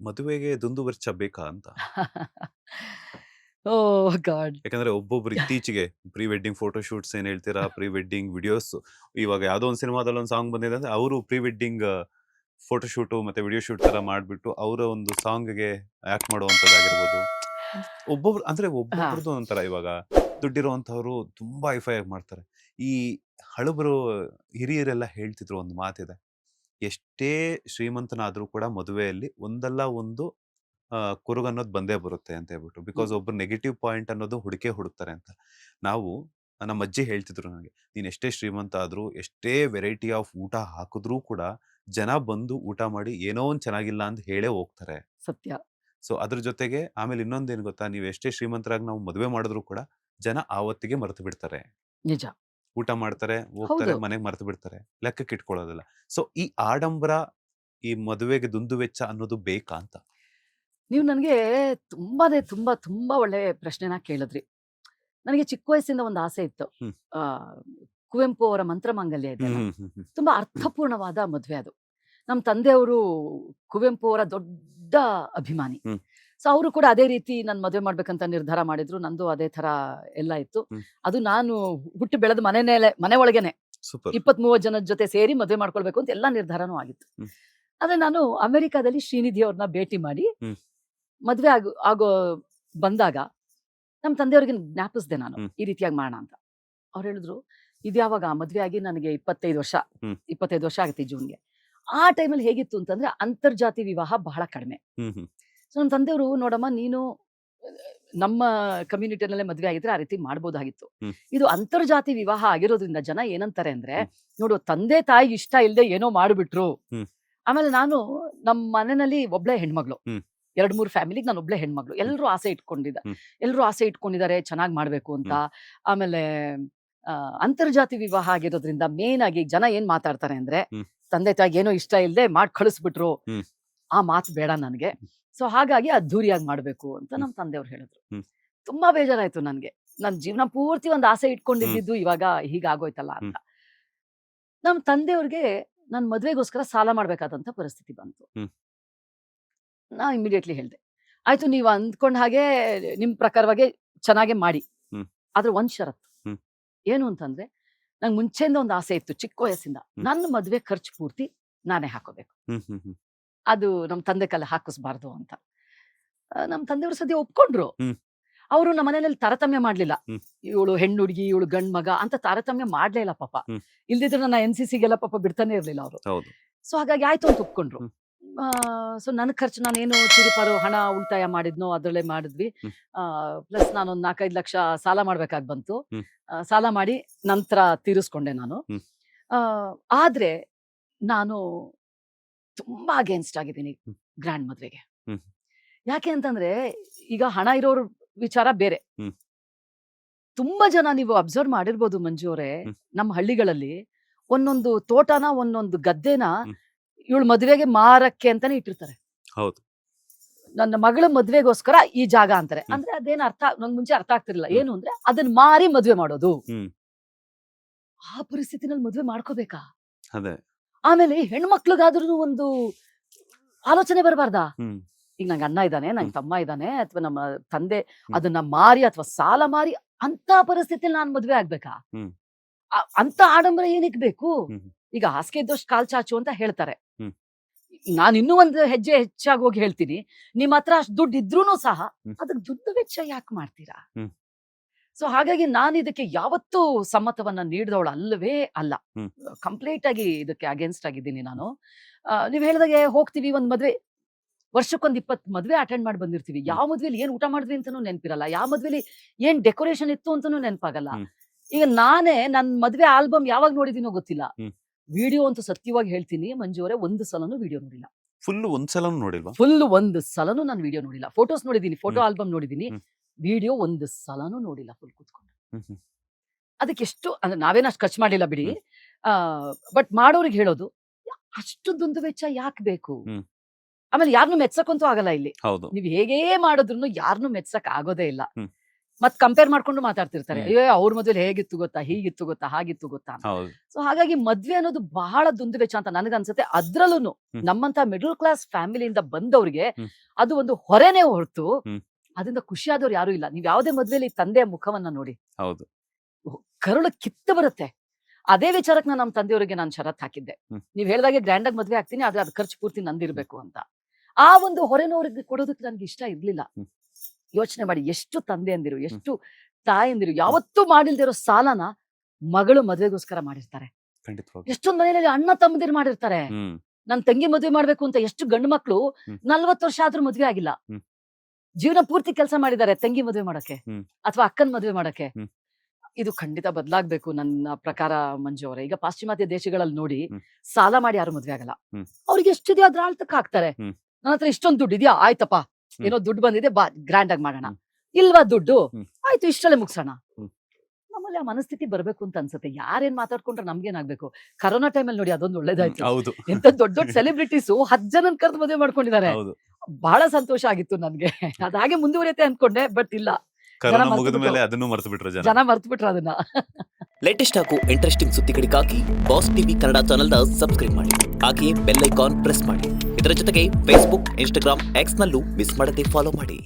ಮದುವೆಗೆ ದುಂದುವೆಚ್ಚ ಬೇಕಾ ಅಂತ? ಓಹ್ ಗಾಡ್! ಯಾಕಂದ್ರೆ ಒಬ್ಬೊಬ್ರು ಇತ್ತೀಚೆಗೆ ಪ್ರೀ ವೆಡ್ಡಿಂಗ್ ಫೋಟೋ ಶೂಟ್ಸ್ ಏನ್ ಹೇಳ್ತೀರಾ, ಪ್ರೀ ವೆಡ್ಡಿಂಗ್ ವಿಡಿಯೋಸ್ ಇವಾಗ ಯಾವ್ದೋ ಒಂದು ಸಿನಿಮಾದಲ್ಲಿ ಒಂದು ಸಾಂಗ್ ಬಂದಿದೆ ಅಂದ್ರೆ ಅವರು ಪ್ರೀ ವೆಡ್ಡಿಂಗ್ ಫೋಟೋ ಶೂಟ್ ಮತ್ತೆ ವಿಡಿಯೋ ಶೂಟ್ ತರ ಮಾಡ್ಬಿಟ್ಟು ಅವರ ಒಂದು ಸಾಂಗ್ಗೆ ಆಕ್ಟ್ ಮಾಡುವಂತದ್ದಾಗಿರ್ಬೋದು. ಒಬ್ಬೊಬ್ರು ಅಂದ್ರೆ ಹಾ. ಒಬ್ಬೊಬ್ರದ್ದು ಒಂಥರ ಇವಾಗ ದುಡ್ಡಿರುವಂತವ್ರು ತುಂಬಾ ಐಫೈ ಆಗಿ ಮಾಡ್ತಾರೆ. ಈ ಹಳಬರು ಹಿರಿಯರೆಲ್ಲ ಹೇಳ್ತಿದ್ರು ಒಂದು ಮಾತಿದೆ. ಎಷ್ಟೇ ಶ್ರೀಮಂತನಾದ್ರೂ ಕೂಡ ಮದುವೆಯಲ್ಲಿ ಒಂದಲ್ಲ ಒಂದು ಕುರುಗನ್ನೋದು ಬಂದೇ ಬರುತ್ತೆ ಅಂತ ಹೇಳ್ಬಿಟ್ಟು. ಬಿಕಾಸ್ ಹ್ಮ್. ಒಬ್ರು ನೆಗೆಟಿವ್ ಪಾಯಿಂಟ್ ಅನ್ನೋದು ಹುಡುಕೇ ಅಂತ. ನಾವು ನಮ್ಮ ಅಜ್ಜಿ ಹೇಳ್ತಿದ್ರು ನನಗೆ, ನೀನ್ ಎಷ್ಟೇ ಶ್ರೀಮಂತ ಆದ್ರೂ, ಎಷ್ಟೇ ವೆರೈಟಿ ಆಫ್ ಊಟ ಹಾಕಿದ್ರೂ ಕೂಡ ಜನ ಬಂದು ಊಟ ಮಾಡಿ ಏನೋ ಒಂದ್ ಚೆನ್ನಾಗಿಲ್ಲ ಅಂತ ಹೇಳೇ ಹೋಗ್ತಾರೆ. ಸತ್ಯ. ಸೊ ಅದ್ರ ಜೊತೆಗೆ ಆಮೇಲೆ ಇನ್ನೊಂದೇನು ಗೊತ್ತಾ, ನೀವು ಎಷ್ಟೇ ಶ್ರೀಮಂತರಾಗಿ ನಾವು ಮದುವೆ ಮಾಡಿದ್ರು ಕೂಡ ಜನ ಆವತ್ತಿಗೆ ಮರೆತು ಬಿಡ್ತಾರೆ. ನಿಜ. ಊಟ ಮಾಡ್ತಾರೆ, ಹೋಗ್ತಾರೆ, ಹೌದು. ಮನೆಗೆ ಮರೆತು ಬಿಡ್ತಾರೆ, ಲೆಕ್ಕಕ್ಕೆ ಇಟ್ಕೊಳ್ಳೋದಿಲ್ಲ. ಸೊ ಈ ಆಡಂಬರ, ಈ ಮದುವೆಗೆ ದುಂದುವೆಚ್ಚ ಅನ್ನೋದು ಬೇಕಾ ಅಂತ? ನೀವು ನನಗೆ ತುಂಬಾ ತುಂಬಾ ಒಳ್ಳೆ ಪ್ರಶ್ನೆನ ಕೇಳಿದ್ರಿ. ನನಗೆ ಚಿಕ್ಕ ವಯಸ್ಸಿಂದ ಒಂದು ಆಸೆ ಇತ್ತು. ಹ್ಮ್. ಆ ಕುವೆಂಪು ಅವರ ಮಂತ್ರಮಾಂಗಲ್ಯ ಹ್ಮ್ ಇದೆಯಲ್ಲ, ಹ್ಮ್ ಹ್ಮ್ ಹ್ಮ್ ತುಂಬಾ ಅರ್ಥಪೂರ್ಣವಾದ ಮದುವೆ ಅದು. ನಮ್ಮ ತಂದೆಯವರು ಕುವೆಂಪು ಅವರ ದೊಡ್ಡ ಅಭಿಮಾನಿ. ಹ್ಮ್. ಸೊ ಅವರು ಕೂಡ ಅದೇ ರೀತಿ ನನ್ನ ಮದುವೆ ಮಾಡ್ಬೇಕಂತ ನಿರ್ಧಾರ ಮಾಡಿದ್ರು. ನಂದು ಅದೇ ತರ ಎಲ್ಲ ಇತ್ತು. ಹ್ಮ್. ಅದು ನಾನು ಹುಟ್ಟಿ ಬೆಳೆದ ಮನೆ ಒಳಗೇನೆ ಸೂಪರ್. 20-30 ಜನದ ಜೊತೆ ಸೇರಿ ಮದುವೆ ಮಾಡ್ಕೊಳ್ಬೇಕು ಅಂತ ಎಲ್ಲ ನಿರ್ಧಾರನೂ ಆಗಿತ್ತು. ಹ್ಮ್. ಆದ್ರೆ ನಾನು ಅಮೆರಿಕಾದಲ್ಲಿ ಶ್ರೀನಿಧಿ ಅವ್ರನ್ನ ಭೇಟಿ ಮಾಡಿ ಹ್ಮ್. ಮದ್ವೆ ಆಗೋ ಬಂದಾಗ ನಮ್ಮ ತಂದೆಯವ್ರಿಗೆ ಜ್ಞಾಪಿಸ್ದೆ ನಾನು, ಹ್ಮ್. ಈ ರೀತಿಯಾಗಿ ಮಾಡೋಣ ಅಂತ. ಅವ್ರು ಹೇಳಿದ್ರು, ಇದ್ಯಾವಾಗ ಮದ್ವೆ ಆಗಿ ನನಗೆ 25 ವರ್ಷ, ಹ್ಮ್. 25 ವರ್ಷ ಆಗುತ್ತೆ ಈ ಜೂನ್ಗೆ. ಆ ಟೈಮಲ್ಲಿ ಹೇಗಿತ್ತು ಅಂತಂದ್ರೆ ಅಂತರ್ಜಾತಿ ವಿವಾಹ ಬಹಳ ಕಡಿಮೆ. ಹ್ಮ್ ಹ್ಮ್ ಸೊ ನಮ್ಮ ತಂದೆಯವರು, ನೋಡಮ್ಮ ನೀನು ನಮ್ಮ ಕಮ್ಯುನಿಟಿನಲ್ಲೇ ಮದ್ವೆ ಆಗಿದ್ರೆ ಆ ರೀತಿ ಮಾಡ್ಬೋದಾಗಿತ್ತು. ಹ್ಮ್. ಇದು ಅಂತರ್ಜಾತಿ ವಿವಾಹ ಆಗಿರೋದ್ರಿಂದ ಜನ ಏನಂತಾರೆ ಅಂದ್ರೆ, ಹ್ಮ್. ನೋಡು ತಾಯಿಗೆ ಇಷ್ಟ ಇಲ್ಲದೆ ಏನೋ ಮಾಡ್ಬಿಟ್ರು. ಹ್ಮ್. ಆಮೇಲೆ ನಾನು ನಮ್ಮ ಮನೆಯಲ್ಲಿ ಒಬ್ಳೆ ಹೆಣ್ಮಗಳು, ಹ್ಮ್. 2-3 ಫ್ಯಾಮಿಲಿಗೆ ನಾನು ಒಬ್ಳೆ ಹೆಣ್ಮಗಳು. ಹ್ಮ್. ಎಲ್ಲರೂ ಆಸೆ ಇಟ್ಕೊಂಡಿದ್ದಾರೆ ಚೆನ್ನಾಗಿ ಮಾಡ್ಬೇಕು ಅಂತ. ಹ್ಮ್. ಆಮೇಲೆ ಅಂತರ್ಜಾತಿ ವಿವಾಹ ಆಗಿರೋದ್ರಿಂದ ಮೇನ್ ಆಗಿ ಜನ ಏನ್ ಮಾತಾಡ್ತಾರೆ ಅಂದ್ರೆ, ಹ್ಮ್. ತಂದೆ ತಾಯಿಗೆ ಏನೋ ಇಷ್ಟ ಇಲ್ಲದೆ ಮಾಡಿ ಕಳಿಸ್ಬಿಟ್ರು. ಹ್ಮ್. ಆ ಮಾತು ಬೇಡ ನನಗೆ. ಸೊ ಹಾಗಾಗಿ ಅದ್ದೂರಿಯಾಗಿ ಮಾಡ್ಬೇಕು ಅಂತ ಹ್ಮ್. ನಮ್ಮ ತಂದೆಯವ್ರು ಹೇಳಿದ್ರು. ಹ್ಮ್. ತುಂಬಾ ಬೇಜಾರಾಯ್ತು ನನ್ಗೆ. ನನ್ ಜೀವನ ಪೂರ್ತಿ ಒಂದು ಆಸೆ ಇಟ್ಕೊಂಡಿದ್ದು ಇವಾಗ ಹೀಗಾಗೋಯ್ತಲ್ಲ ಅಂತ. ನಮ್ಮ ತಂದೆಯವ್ರಿಗೆ ನನ್ ಮದ್ವೆಗೋಸ್ಕರ ಸಾಲ ಮಾಡ್ಬೇಕಾದಂತ ಪರಿಸ್ಥಿತಿ ಬಂತು. ಹ್ಮ್. ನಾ ಇಮಿಡಿಯೇಟ್ಲಿ ಹೇಳ್ದೆ, ಆಯ್ತು ನೀವು ಅಂದ್ಕೊಂಡ ಹಾಗೆ ನಿಮ್ ಪ್ರಕಾರವಾಗೆ ಚೆನ್ನಾಗೆ ಮಾಡಿ. ಹ್ಮ್. ಆದ್ರೆ ಒಂದ್ ಷರತ್ತು. ಹ್ಮ್. ಏನು ಅಂತಂದ್ರೆ, ನಂಗೆ ಮುಂಚೆಯಿಂದ ಒಂದು ಆಸೆ ಇತ್ತು ಚಿಕ್ಕ ವಯಸ್ಸಿಂದ, ಹ್ಮ್. ನನ್ನ ಮದ್ವೆ ಖರ್ಚು ಪೂರ್ತಿ ನಾನೇ ಹಾಕೋಬೇಕು. ಹ್ಮ್ ಹ್ಮ್ ಹ್ಮ್ ಅದು ನಮ್ಮ ತಂದೆ ಕಲ್ಲ ಹಾಕಿಸ್ಬಾರ್ದು ಅಂತ. ನಮ್ಮ ತಂದೆಯವರು ಸದ್ಯ ಒಪ್ಕೊಂಡ್ರು. ಹ್ಮ್. ಅವರು ನಮ್ಮ ಮನೆಯಲ್ಲಿ ತಾರತಮ್ಯ ಮಾಡ್ಲಿಲ್ಲ. ಹ್ಮ್. ಇವಳು ಹೆಣ್ಣು ಹುಡುಗಿ, ಇವಳು ಗಂಡ್ ಮಗ ಅಂತ ತಾರತಮ್ಯ ಮಾಡ್ಲೇ ಇಲ್ಲ ಪಾಪ. ಹ್ಮ್. ಇಲ್ದಿದ್ರೆ ನನ್ನ NCCಗೆಲ್ಲ ಪಾಪ ಬಿಡ್ತಾನೆ ಇರ್ಲಿಲ್ಲ ಅವರು. ಹೌದು. ಸೊ ಹಾಗಾಗಿ ಆಯ್ತು ಅಂತ ಒಪ್ಕೊಂಡ್ರು. ಹ್ಮ್. ಸೊ ನನ್ನ ಖರ್ಚು ನಾನೇನು ಚಿರುಪಾರು ಹಣ ಉಳಿತಾಯ ಮಾಡಿದ್ನೋ ಅದ್ರಲ್ಲೇ ಮಾಡಿದ್ವಿ. ಹ್ಮ್. ಪ್ಲಸ್ ನಾನೊಂದು 4-5 ಲಕ್ಷ ಸಾಲ ಮಾಡ್ಬೇಕಾಗಿ ಬಂತು. ಹ್ಮ್. ಸಾಲ ಮಾಡಿ ನಂತರ ತೀರಿಸ್ಕೊಂಡೆ ನಾನು. ಹ್ಮ್. ಆದ್ರೆ ನಾನು ತುಂಬಾ ಅಗೇನ್ಸ್ಟ್ ಆಗಿದ್ದೀನಿ ಹ್ಮ್. ಗ್ರ್ಯಾಂಡ್ ಮದ್ವೆಗೆ. ಹ್ಮ್. ಯಾಕೆ ಅಂತಂದ್ರೆ, ಈಗ ಹಣ ಇರೋರ್ ವಿಚಾರ ಬೇರೆ. ಹ್ಮ್. ತುಂಬಾ ಜನ ನೀವು ಅಬ್ಸರ್ವ್ ಮಾಡಿರ್ಬೋದು ಮಂಜು ಅವರೇ, ಹ್ಮ್. ನಮ್ಮ ಹಳ್ಳಿಗಳಲ್ಲಿ ಒಂದೊಂದು ತೋಟನ, ಒಂದೊಂದು ಗದ್ದೆನ ಹ್ಮ್. ಇವಳು ಮದ್ವೆಗೆ ಮಾರಕ್ಕೆ ಅಂತಾನೆ ಇಟ್ಟಿರ್ತಾರೆ. ಹೌದು. ನನ್ನ ಮಗಳ ಮದ್ವೆಗೋಸ್ಕರ ಈ ಜಾಗ ಅಂತಾರೆ. ಹ್ಮ್. ಅಂದ್ರೆ ಅದೇನು ನಂಗೆ ಮುಂಚೆ ಅರ್ಥ ಆಗ್ತಿರ್ಲಿಲ್ಲ. ಹ್ಮ್. ಏನು ಅಂದ್ರೆ ಅದನ್ನ ಮಾರಿ ಮದ್ವೆ ಮಾಡೋದು. ಹ್ಮ್. ಆ ಪರಿಸ್ಥಿತಿನಲ್ಲಿ ಮದ್ವೆ ಮಾಡ್ಕೋಬೇಕಾ? ಅದೇ. ಆಮೇಲೆ ಹೆಣ್ಮಕ್ಳಿಗಾದ್ರೂ ಒಂದು ಆಲೋಚನೆ ಬರಬಾರ್ದಾ? ಹ್ಮ್. ಈಗ ನಂಗೆ ಅಣ್ಣ ಇದ್ದಾನೆ, ನಂಗೆ ತಮ್ಮ ಇದ್ದಾನೆ, ಅಥವಾ ನಮ್ಮ ತಂದೆ ಹ್ಮ್. ಅದನ್ನ ಮಾರಿ ಅಥವಾ ಸಾಲ ಮಾರಿ ಅಂತ ಪರಿಸ್ಥಿತಿಯಲ್ಲಿ ನಾನು ಮದ್ವೆ ಆಗ್ಬೇಕಾ? ಹ್ಮ್. ಅಂತ ಆಡಂಬರ ಏನಕ್ಕೆ ಬೇಕು? ಹ್ಮ್. ಈಗ ಹಾಸಿಗೆ ಇದ್ದಷ್ಟು ಕಾಲ್ ಚಾಚು ಅಂತ ಹೇಳ್ತಾರೆ. ಹ್ಮ್. ನಾನು ಇನ್ನೂ ಒಂದು ಹೆಜ್ಜೆ ಹೆಚ್ಚಾಗಿ ಹೋಗಿ ಹೇಳ್ತೀನಿ, ನಿಮ್ ಹತ್ರ ಅಷ್ಟು ದುಡ್ಡು ಇದ್ರೂನು ಸಹ ಹ್ಮ್. ಅದಕ್ಕೆ ದುಡ್ಡು ವೆಚ್ಚ ಯಾಕೆ ಮಾಡ್ತೀರಾ? ಹ್ಮ್. ಸೊ ಹಾಗಾಗಿ ನಾನು ಇದಕ್ಕೆ ಯಾವತ್ತೂ ಸಮ್ಮತವನ್ನ ನೀಡಿದವಳು ಅಲ್ಲವೇ ಅಲ್ಲ. ಹ್ಮ್. ಕಂಪ್ಲೀಟ್ ಆಗಿ ಇದಕ್ಕೆ ಅಗೇನ್ಸ್ಟ್ ಆಗಿದ್ದೀನಿ ನಾನು. ನೀವ್ ಹೇಳ್ದಾಗೆ ಹೋಗ್ತೀವಿ ಒಂದ್ ಮದ್ವೆ, ವರ್ಷಕ್ಕೊಂದ್ 20 ಮದ್ವೆ ಅಟೆಂಡ್ ಮಾಡಿ ಬಂದಿರ್ತೀವಿ. ಯಾವ ಮದ್ವೆಲಿ ಏನ್ ಊಟ ಮಾಡಿದ್ವಿ ಅಂತಾನೂ ನೆನಪಿರಲ್ಲ, ಯಾವ ಮದ್ವೆಲಿ ಏನ್ ಡೆಕೋರೇಷನ್ ಇತ್ತು ಅಂತಾನೂ ನೆನಪಾಗಲ್ಲ. ಹ್ಮ್. ಈಗ ನಾನೇ ನನ್ ಮದ್ವೆ ಆಲ್ಬಮ್ ಯಾವಾಗ ನೋಡಿದೀನೋ ಗೊತ್ತಿಲ್ಲ. ಹ್ಮ್. ವಿಡಿಯೋ ಅಂತೂ ಸತ್ಯವಾಗಿ ಹೇಳ್ತೀನಿ ಮಂಜು ಅವರೇ, ಒಂದು ಸಲನೂ ವಿಡಿಯೋ ನೋಡಿಲ್ಲ. ಫುಲ್ ಒಂದ್ಸಲನೂ ನೋಡಿಲ್ವಾ? ಫುಲ್ ಒಂದು ಸಲನೂ ನಾನು ವಿಡಿಯೋ ನೋಡಿಲ್ಲ. ಫೋಟೋಸ್ ನೋಡಿದೀನಿ, ಫೋಟೋ ಹ್ಮ್. ಆಲ್ಬಮ್ ನೋಡಿದೀನಿ, ಹ್ಮ್. ವಿಡಿಯೋ ಒಂದು ಸಲನೂ ನೋಡಿಲ್ಲ ಫುಲ್ ಕೂತ್ಕೊಂಡು. ಹ್ಮ್ ಹ್ಮ್ ಅದಕ್ಕೆ ಎಷ್ಟು ಅಂದ್ರೆ ನಾವೇನಷ್ಟು ಖರ್ಚು ಮಾಡಿಲ್ಲ ಬಿಡಿ. ಹ್ಮ್. ಬಟ್ ಮಾಡೋರಿಗೆ ಹೇಳೋದು, ಅಷ್ಟು ದುಂದು ವೆಚ್ಚ ಯಾಕೆ ಬೇಕು? ಹ್ಮ್. ಆಮೇಲೆ ಯಾರನ್ನೂ ಮೆಚ್ಚಕ್ಕಂತೂ ಆಗಲ್ಲ ಇಲ್ಲಿ. ಹೌದು. ನೀವ್ ಹೇಗೇ ಮಾಡಿದ್ರು ಯಾರನ್ನೂ ಮೆಚ್ಚಕ್ ಆಗೋದೇ ಇಲ್ಲ. ಹ್ಮ್. ಮತ್ ಕಂಪೇರ್ ಮಾಡ್ಕೊಂಡು ಮಾತಾಡ್ತಿರ್ತಾರೆ. ಹ್ಮ್. ಅಯ್ಯೋ ಅವ್ರ ಮದ್ವೆಲಿ ಹೇಗಿತ್ತು ಗೊತ್ತಾ, ಹೀಗಿತ್ತು ಗೊತ್ತಾ, ಹಾಗಿತ್ತು ಗೊತ್ತಾ ಅಂತ. ಹೌದು. ಸೊ ಹಾಗಾಗಿ ಮದ್ವೆ ಅನ್ನೋದು ಬಹಳ ದುಂದು ವೆಚ್ಚ ಅಂತ ನನಗನ್ಸುತ್ತೆ. ಅದ್ರಲ್ಲೂ ಹ್ಮ್. ನಮ್ಮಂತ ಮಿಡಲ್ ಕ್ಲಾಸ್ ಫ್ಯಾಮಿಲಿಯಿಂದ ಬಂದವ್ರಿಗೆ ಹ್ಮ್. ಅದು ಒಂದು ಹೊರೆನೇ ಹೊರತು ಹ್ಮ್. ಅದರಿಂದ ಖುಷಿಯಾದವ್ರು ಯಾರು ಇಲ್ಲ. ನೀವ್ ಯಾವ್ದೇ ಮದ್ವೆಲಿ ತಂದೆಯ ಮುಖವನ್ನ ನೋಡಿ ಹೌದು. ಕರುಳು ಕಿತ್ತು ಬರುತ್ತೆ. ಅದೇ ವಿಚಾರಕ್ಕೆ ನಾನು ನಮ್ಮ ತಂದೆಯವರಿಗೆ ನಾನು ಷರತ್ ಹಾಕಿದ್ದೆ. ಹ್ಮ್. ನೀವ್ ಹೇಳ್ದಾಗೆ ಗ್ರ್ಯಾಂಡ್ ಆಗಿ ಮದ್ವೆ ಆಗ್ತೀನಿ, ಆದ್ರೆ ಅದ್ ಖರ್ಚು ಪೂರ್ತಿ ನಂದಿರ್ಬೇಕು ಅಂತ. ಆ ಒಂದು ಹೊರೆನ ಅವ್ರಿಗೆ ಕೊಡೋದಕ್ಕೆ ನನ್ಗೆ ಇಷ್ಟ ಇರ್ಲಿಲ್ಲ. ಹ್ಮ್. ಯೋಚನೆ ಮಾಡಿ, ಎಷ್ಟು ತಂದೆಯಂದಿರು, ಎಷ್ಟು ತಾಯಂದಿರು ಯಾವತ್ತೂ ಮಾಡಿಲ್ದಿರೋ ಸಾಲನ ಮಗಳು ಮದ್ವೆಗೋಸ್ಕರ ಮಾಡಿರ್ತಾರೆ. ಖಂಡಿತವಾಗಿ. ಎಷ್ಟೊಂದ್ ಮನೆಯಲ್ಲಿ ಅಣ್ಣ ತಮ್ಮದಿರು ಮಾಡಿರ್ತಾರೆ. ಹ್ಮ್. ನನ್ ತಂಗಿ ಮದ್ವೆ ಮಾಡ್ಬೇಕು ಅಂತ ಎಷ್ಟು ಗಂಡು ಮಕ್ಳು ಹ್ಮ್. 40 ವರ್ಷ ಆದ್ರೂ ಮದ್ವೆ ಆಗಿಲ್ಲ. ಹ್ಮ್. ಜೀವನ ಪೂರ್ತಿ ಕೆಲಸ ಮಾಡಿದ್ದಾರೆ ತಂಗಿ ಮದ್ವೆ ಮಾಡಕ್ಕೆ ಹ್ಮ್. ಅಥವಾ ಅಕ್ಕನ್ ಮದ್ವೆ ಮಾಡಕ್ಕೆ. ಹ್ಮ್. ಇದು ಖಂಡಿತ ಬದಲಾಗ್ಬೇಕು ನನ್ನ ಪ್ರಕಾರ ಮಂಜು ಅವರೇ. ಈಗ ಪಾಶ್ಚಿಮಾತ್ಯ ದೇಶಗಳಲ್ಲಿ ನೋಡಿ ಹ್ಮ್. ಸಾಲ ಮಾಡಿ ಯಾರು ಮದ್ವೆ ಆಗಲ್ಲ. ಹ್ಮ್. ಅವ್ರಿಗೆ ಎಷ್ಟಿದೆಯೋ ಅದ್ರ ಆಳ್ತಕ್ಕ ಹಾಕ್ತಾರೆ. ಹ್ಮ್. ನನ್ನ ಹತ್ರ ಇಷ್ಟೊಂದು ದುಡ್ಡು ಇದೆಯಾ, ಆಯ್ತಪ್ಪ ಹ್ಮ್. ಏನೋ ದುಡ್ಡು ಬಂದಿದೆ, ಬಾ ಗ್ರ್ಯಾಂಡ್ ಆಗಿ ಮಾಡೋಣ. ಹ್ಮ್. ಇಲ್ವಾ ದುಡ್ಡು, ಹ್ಮ್. ಆಯ್ತು ಇಷ್ಟಲ್ಲೇ ಮುಗ್ಸೋಣ. ಹ್ಮ್. ನಮ್ಮಲ್ಲಿ ಆ ಮನಸ್ಥಿತಿ ಬರ್ಬೇಕು ಅಂತ ಅನ್ಸುತ್ತೆ. ಯಾರೇನ್ ಮಾತಾಡ್ಕೊಂಡ್ರೆ ನಮ್ಗೇನಾಗ್ಬೇಕು. ಕರೋನಾ ಟೈಮಲ್ಲಿ ನೋಡಿ ಅದೊಂದು ಒಳ್ಳೇದಾಯ್ತು. ಹೌದು. ಎಂತ ದೊಡ್ಡ ದೊಡ್ಡ ಸೆಲೆಬ್ರಿಟೀಸು 10 ಜನನ್ ಕರೆದು ಮದುವೆ ಮಾಡ್ಕೊಂಡಿದ್ದಾರೆ. ಹೌದು. ಬಹಳ ಸಂತೋಷ ಆಗಿತ್ತು ನನ್ಗೆ. ಅದ್ ಹಾಗೆ ಮುಂದುವರಿಯುತ್ತೆ ಅನ್ಕೊಂಡೆ, ಬಟ್ ಇಲ್ಲ, ಕರೋನಾ ಮರ್ತು ಮುಗಿದ ಬಿಟ್ರು. ಮೇಲೆ ಅದನ್ನು ಮರ್ತು ಬಿಟ್ರು ಜನ. ಜನ ಮರ್ತು ಬಿಟ್ರು ಅದನ್ನ. ಲೇಟೆಸ್ಟ್ ಹಾಗೂ ಇಂಟ್ರೆಸ್ಟಿಂಗ್ ಸುದ್ದಿಗಳಿಗಾಗಿ ಬಾಸ್ ಟಿವಿ ಕನ್ನಡ ಚಾನೆಲ್ನ ಸಬ್ಸ್ಕ್ರೈಬ್ ಮಾಡಿ. ಹಾಗೆಯೇ ಬೆಲ್ ಐಕಾನ್ ಪ್ರೆಸ್ ಮಾಡಿ. ಇದರ ಜೊತೆಗೆ ಫೇಸ್ಬುಕ್, ಇನ್ಸ್ಟಾಗ್ರಾಮ್, ಎಕ್ಸ್ ನಲ್ಲೂ ಮಿಸ್ ಮಾಡದೆ ಫಾಲೋ ಮಾಡಿ.